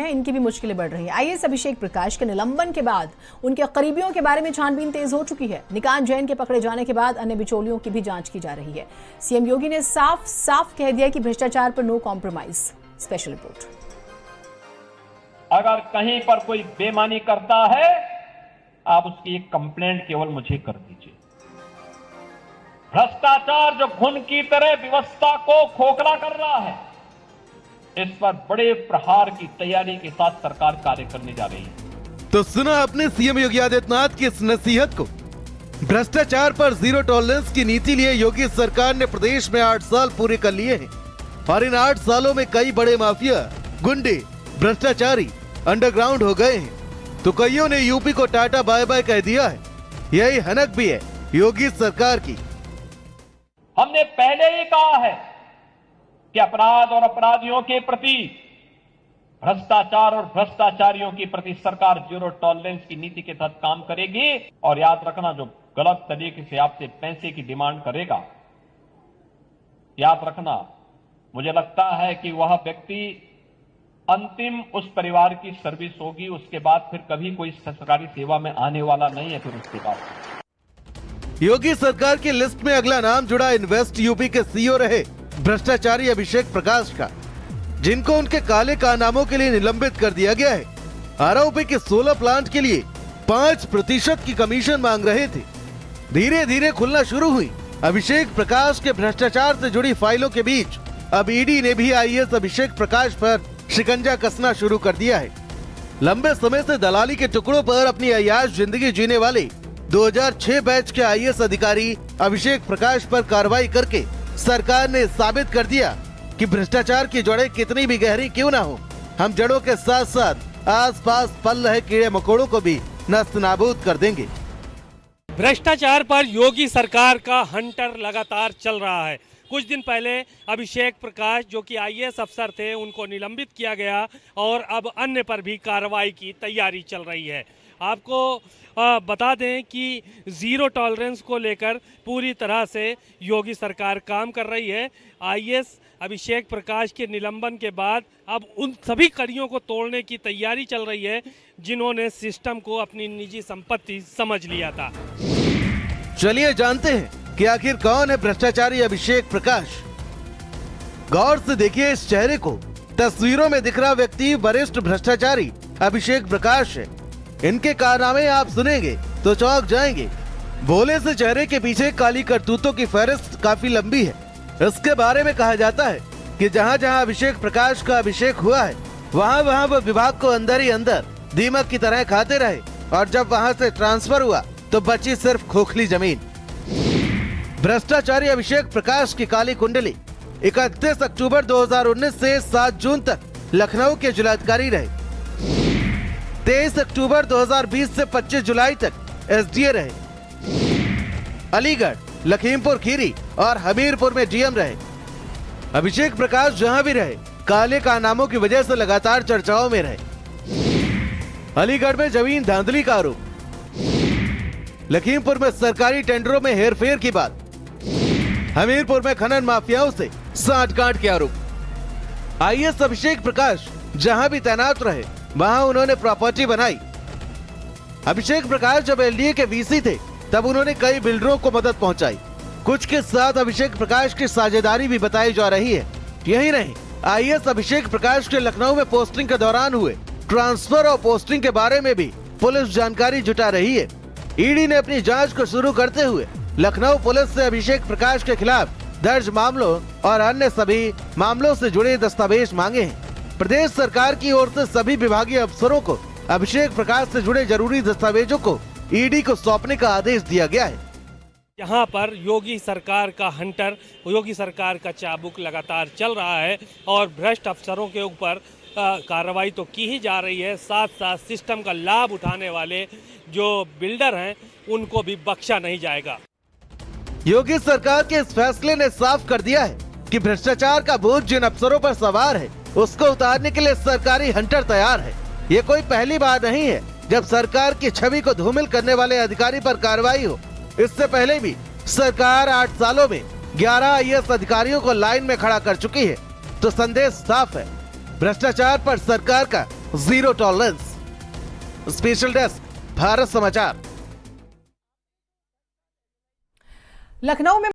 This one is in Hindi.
हैं, इनकी भी मुश्किलें बढ़ रही हैं। आईएएस अभिषेक प्रकाश के निलंबन के बाद उनके करीबियों के बारे में छानबीन तेज हो चुकी है। निकांत जैन के पकड़े जाने के बाद अन्य बिचौलियों की भी जांच की जा रही है। सीएम योगी ने साफ साफ कह दिया कि भ्रष्टाचार पर नो कॉम्प्रोमाइज। Special report. अगर कहीं पर कोई बेईमानी करता है, आप उसकी एक कंप्लेंट केवल मुझे कर दीजिए। भ्रष्टाचार जो घुन की तरह व्यवस्था को खोखला कर रहा है, इस पर बड़े प्रहार की तैयारी के साथ सरकार कार्य करने जा रही है। तो सुना आपने सीएम योगी आदित्यनाथ की इस नसीहत को। भ्रष्टाचार पर जीरो टॉलरेंस की नीति लिए योगी सरकार ने प्रदेश में 8 साल पूरे कर लिए हैं और इन 8 सालों में कई बड़े माफिया, गुंडे, भ्रष्टाचारी अंडरग्राउंड हो गए हैं, तो कईयों ने यूपी को टाटा बाय बाय कह दिया है। यही हनक भी है योगी सरकार की। हमने पहले ही कहा है कि अपराध और अपराधियों के प्रति, भ्रष्टाचार और भ्रष्टाचारियों के प्रति सरकार जीरो टॉलरेंस की नीति के तहत काम करेगी। और याद रखना, जो गलत तरीके से आपसे पैसे की डिमांड करेगा, याद रखना, मुझे लगता है कि वह व्यक्ति अंतिम उस परिवार की सर्विस होगी, उसके बाद फिर कभी कोई सरकारी सेवा में आने वाला नहीं है। फिर उसके बाद योगी सरकार की लिस्ट में अगला नाम जुड़ा इन्वेस्ट यूपी के सीईओ रहे भ्रष्टाचारी अभिषेक प्रकाश का, जिनको उनके काले कारनामों के लिए निलंबित कर दिया गया है। आरोपी के 16 प्लांट के लिए 5% की कमीशन मांग रहे थे। धीरे धीरे खुलना शुरू हुई अभिषेक प्रकाश के भ्रष्टाचार से जुड़ी फाइलों के बीच अब ईडी ने भी आईएएस अभिषेक प्रकाश पर शिकंजा कसना शुरू कर दिया है। लंबे समय से दलाली के टुकड़ों पर अपनी अय्याश जिंदगी जीने वाले 2006 बैच के आईएएस अधिकारी अभिषेक प्रकाश पर कार्रवाई करके सरकार ने साबित कर दिया कि भ्रष्टाचार की जड़ें कितनी भी गहरी क्यों ना हो, हम जड़ों के साथ साथ आसपास पल रहे कीड़े मकोड़ों को भी नस्त नाबूद कर देंगे। भ्रष्टाचार पर योगी सरकार का हंटर लगातार चल रहा है। कुछ दिन पहले अभिषेक प्रकाश, जो कि आईएएस अफसर थे, उनको निलंबित किया गया और अब अन्य पर भी कार्रवाई की तैयारी चल रही है। आपको बता दें कि जीरो टॉलरेंस को लेकर पूरी तरह से योगी सरकार काम कर रही है। आईएएस अभिषेक प्रकाश के निलंबन के बाद अब उन सभी कड़ियों को तोड़ने की तैयारी चल रही है जिन्होंने सिस्टम को अपनी निजी संपत्ति समझ लिया था। चलिए जानते हैं कि आखिर कौन है भ्रष्टाचारी अभिषेक प्रकाश। गौर से देखिए इस चेहरे को। तस्वीरों में दिख रहा व्यक्ति वरिष्ठ भ्रष्टाचारी अभिषेक प्रकाश है। इनके कारनामे आप सुनेंगे तो चौंक जाएंगे। भोले से चेहरे के पीछे काली करतूतों की फहरिस्त काफी लंबी है। इसके बारे में कहा जाता है कि जहां जहां अभिषेक प्रकाश का अभिषेक हुआ है, वहां वहां वो विभाग को अंदर ही अंदर दीमक की तरह खाते रहे और जब वहां से ट्रांसफर हुआ तो बची सिर्फ खोखली जमीन। भ्रष्टाचारी अभिषेक प्रकाश की काली कुंडली 31 अक्टूबर 2019 से 7 जून तक लखनऊ के जिलाधिकारी रहे। 23 अक्टूबर 2020 से 25 जुलाई तक एसडीए रहे। अलीगढ़, लखीमपुर खीरी और हमीरपुर में डीएम रहे। अभिषेक प्रकाश जहां भी रहे, काले कारनामों की वजह से लगातार चर्चाओं में रहे। अलीगढ़ में जमीन धांधली का आरोप, लखीमपुर में सरकारी टेंडरों में हेरफेर की बात, हमीरपुर में खनन माफियाओं से सांठगांठ के आरोप। आईएएस अभिषेक प्रकाश जहां भी तैनात रहे, वहां उन्होंने प्रॉपर्टी बनाई। अभिषेक प्रकाश जब एलडीए के वीसी थे, तब उन्होंने कई बिल्डरों को मदद पहुंचाई। कुछ के साथ अभिषेक प्रकाश की साझेदारी भी बताई जा रही है। यही नहीं, आईएएस अभिषेक प्रकाश के लखनऊ में पोस्टिंग के दौरान हुए ट्रांसफर और पोस्टिंग के बारे में भी पुलिस जानकारी जुटा रही है। ईडी ने अपनी जांच को शुरू करते हुए लखनऊ पुलिस से अभिषेक प्रकाश के खिलाफ दर्ज मामलों और अन्य सभी मामलों से जुड़े दस्तावेज मांगे हैं। प्रदेश सरकार की ओर से सभी विभागीय अफसरों को अभिषेक प्रकाश से जुड़े जरूरी दस्तावेजों को ईडी को सौंपने का आदेश दिया गया है। यहाँ पर योगी सरकार का हंटर, योगी सरकार का चाबुक लगातार चल रहा है और भ्रष्ट अफसरों के ऊपर कार्रवाई तो की ही जा रही है, साथ साथ सिस्टम का लाभ उठाने वाले जो बिल्डर हैं उनको भी बख्शा नहीं जाएगा। योगी सरकार के इस फैसले ने साफ कर दिया है कि भ्रष्टाचार का बोझ जिन अफसरों पर सवार है, उसको उतारने के लिए सरकारी हंटर तैयार है। ये कोई पहली बार नहीं है जब सरकार की छवि को धूमिल करने वाले अधिकारी पर कार्रवाई हो। इससे पहले भी सरकार 8 सालों में 11 आईएएस अधिकारियों को लाइन में खड़ा कर चुकी है। तो संदेश साफ है, भ्रष्टाचार पर सरकार का zero tolerance. Special desk, Bharat समाचार। लखनऊ में